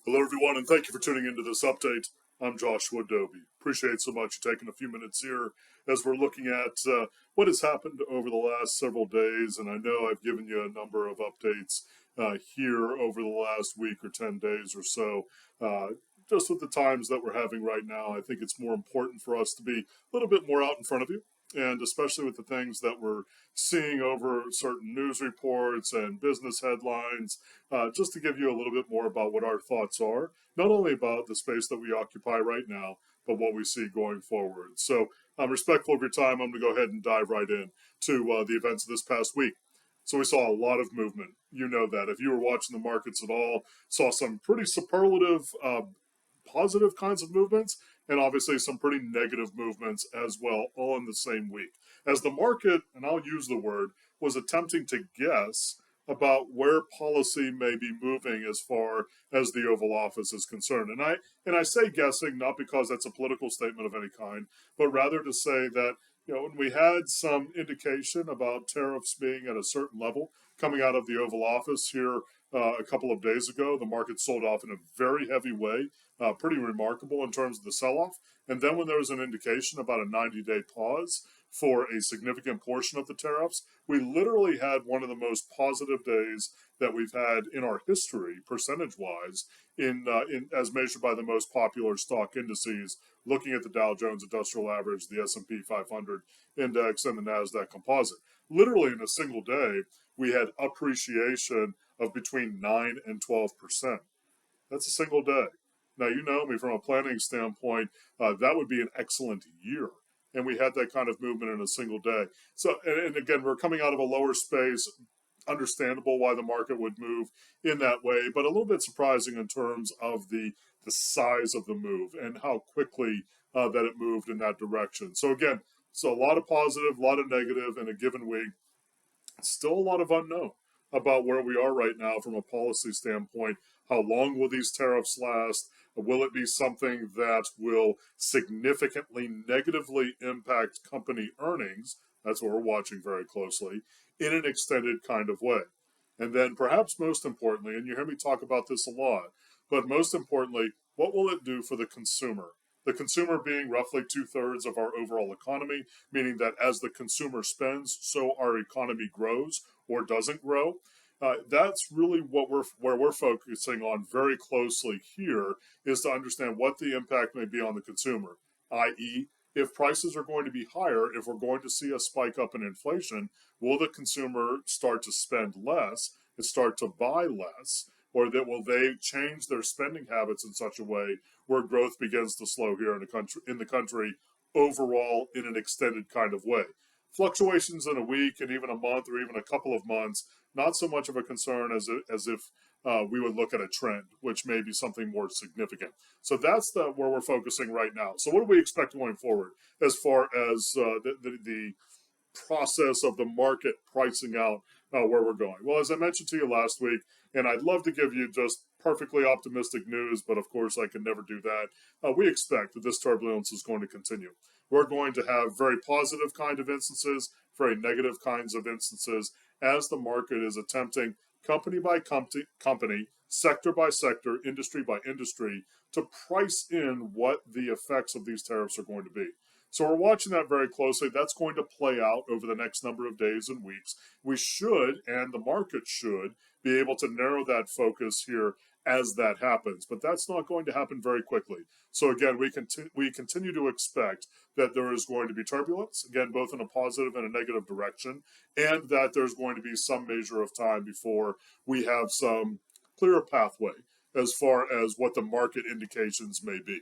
Hello, everyone, and thank you for tuning into this update. I'm Joshua Dobi. Appreciate so much you taking a few minutes here as we're looking at what has happened over the last several days. And I know I've given you a number of updates here over the last week or 10 days or so. Just with the times that we're having right now, I think it's more important for us to be a little bit more out in front of you. And especially with the things that we're seeing over certain news reports and business headlines, just to give you a little bit more about what our thoughts are, not only about the space that we occupy right now, but what we see going forward. So I'm respectful of your time. I'm going to go ahead and dive right in to the events of this past week. So we saw a lot of movement. You know that. If you were watching the markets at all, saw some pretty superlative positive kinds of movements and obviously some pretty negative movements as well, all in the same week. As the market, and I'll use the word, was attempting to guess about where policy may be moving as far as the Oval Office is concerned. And I say guessing not because that's a political statement of any kind, but rather to say that when we had some indication about tariffs being at a certain level coming out of the Oval Office here a couple of days ago, the market sold off in a very heavy way, pretty remarkable in terms of the sell-off. And then when there was an indication about a 90-day pause for a significant portion of the tariffs, we literally had one of the most positive days that we've had in our history, percentage-wise, in as measured by the most popular stock indices, looking at the Dow Jones Industrial Average, the S&P 500 Index, and the NASDAQ Composite. Literally in a single day, we had appreciation of between 9 and 12%. That's a single day. Now, you know me from a planning standpoint, that would be an excellent year. And we had that kind of movement in a single day. So, and again, we're coming out of a lower space. Understandable why the market would move in that way, but a little bit surprising in terms of the size of the move and how quickly that it moved in that direction. So again, so a lot of positive, a lot of negative in a given week. Still a lot of unknown about where we are right now from a policy standpoint. How long will these tariffs last? Will it be something that will significantly negatively impact company earnings? That's what we're watching very closely in an extended kind of way. And then perhaps most importantly, and you hear me talk about this a lot, but most importantly, what will it do for the consumer? The consumer being roughly 2/3 of our overall economy, meaning that as the consumer spends, so our economy grows or doesn't grow. That's really where we're focusing on very closely here, is to understand what the impact may be on the consumer, i.e., if prices are going to be higher, if we're going to see a spike up in inflation, will the consumer start to spend less and start to buy less? Or that will they change their spending habits in such a way where growth begins to slow here in the country overall in an extended kind of way? Fluctuations in a week and even a month or even a couple of months, not so much of a concern as if we would look at a trend, which may be something more significant. So that's where we're focusing right now. So what do we expect going forward as far as the process of the market pricing out where we're going? Well, as I mentioned to you last week, and I'd love to give you just perfectly optimistic news, but of course I can never do that. We expect that this turbulence is going to continue. We're going to have very positive kind of instances, very negative kinds of instances, as the market is attempting company by company, sector by sector, industry by industry, to price in what the effects of these tariffs are going to be. So we're watching that very closely. That's going to play out over the next number of days and weeks. We should, and the market should, be able to narrow that focus here as that happens. But that's not going to happen very quickly. So again, we continue to expect that there is going to be turbulence, again, both in a positive and a negative direction, and that there's going to be some measure of time before we have some clearer pathway as far as what the market indications may be.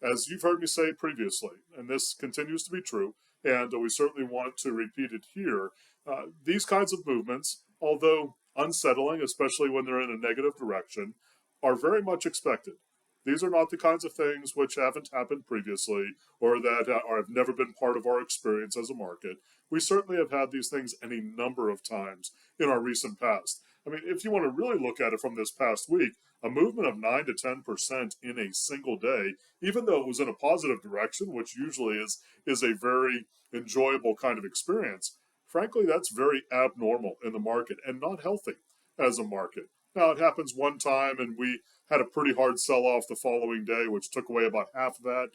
As you've heard me say previously, and this continues to be true, and we certainly want to repeat it here, these kinds of movements, although unsettling, especially when they're in a negative direction, are very much expected. These are not the kinds of things which haven't happened previously or that have never been part of our experience as a market. We certainly have had these things any number of times in our recent past. I mean, if you want to really look at it from this past week, a movement of 9 to 10% in a single day, even though it was in a positive direction, which usually is a very enjoyable kind of experience, frankly, that's very abnormal in the market and not healthy as a market. Now, it happens one time, and we had a pretty hard sell-off the following day, which took away about half of that.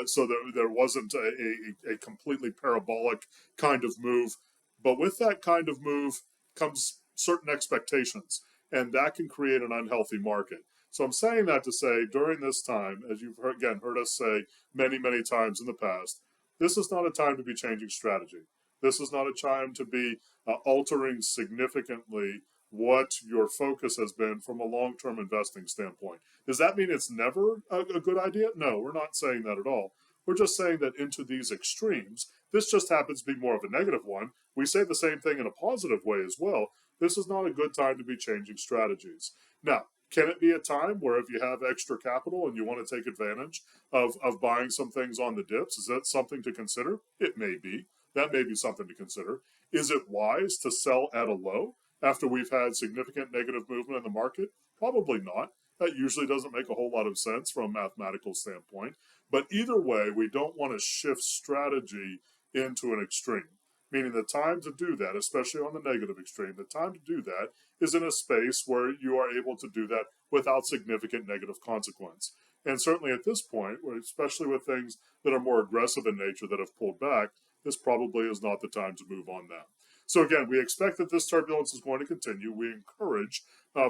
So there wasn't a completely parabolic kind of move. But with that kind of move comes certain expectations, and that can create an unhealthy market. So I'm saying that to say during this time, as you've heard us say many, many times in the past, this is not a time to be changing strategy. This is not a time to be altering significantly what your focus has been from a long-term investing standpoint. Does that mean it's never a good idea? No, we're not saying that at all. We're just saying that into these extremes, this just happens to be more of a negative one. We say the same thing in a positive way as well. This is not a good time to be changing strategies. Now, can it be a time where if you have extra capital and you want to take advantage of buying some things on the dips, is that something to consider? It may be. That may be something to consider. Is it wise to sell at a low after we've had significant negative movement in the market? Probably not. That usually doesn't make a whole lot of sense from a mathematical standpoint. But either way, we don't want to shift strategy into an extreme. Meaning the time to do that, especially on the negative extreme, the time to do that is in a space where you are able to do that without significant negative consequence. And certainly at this point, especially with things that are more aggressive in nature that have pulled back, this probably is not the time to move on that. So again, we expect that this turbulence is going to continue. We encourage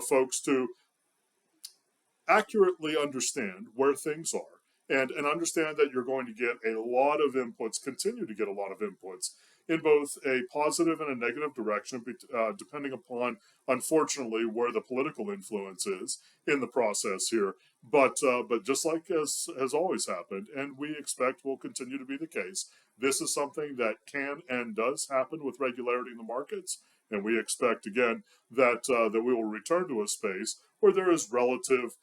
folks to accurately understand where things are and understand that you're going to get a lot of inputs, continue to get a lot of inputs in both a positive and a negative direction, depending upon, unfortunately, where the political influence is in the process here. But just like has always happened, and we expect will continue to be the case, this is something that can and does happen with regularity in the markets. And we expect, again, that we will return to a space where there is relative,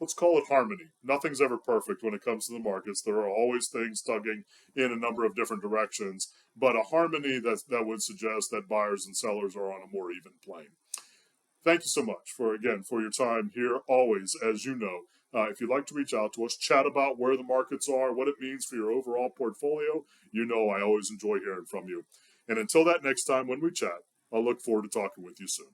let's call it harmony. Nothing's ever perfect when it comes to the markets. There are always things tugging in a number of different directions, but a harmony that would suggest that buyers and sellers are on a more even plane. Thank you so much for your time here. Always, as you know, if you'd like to reach out to us, chat about where the markets are, what it means for your overall portfolio, you know I always enjoy hearing from you. And until that next time when we chat, I'll look forward to talking with you soon.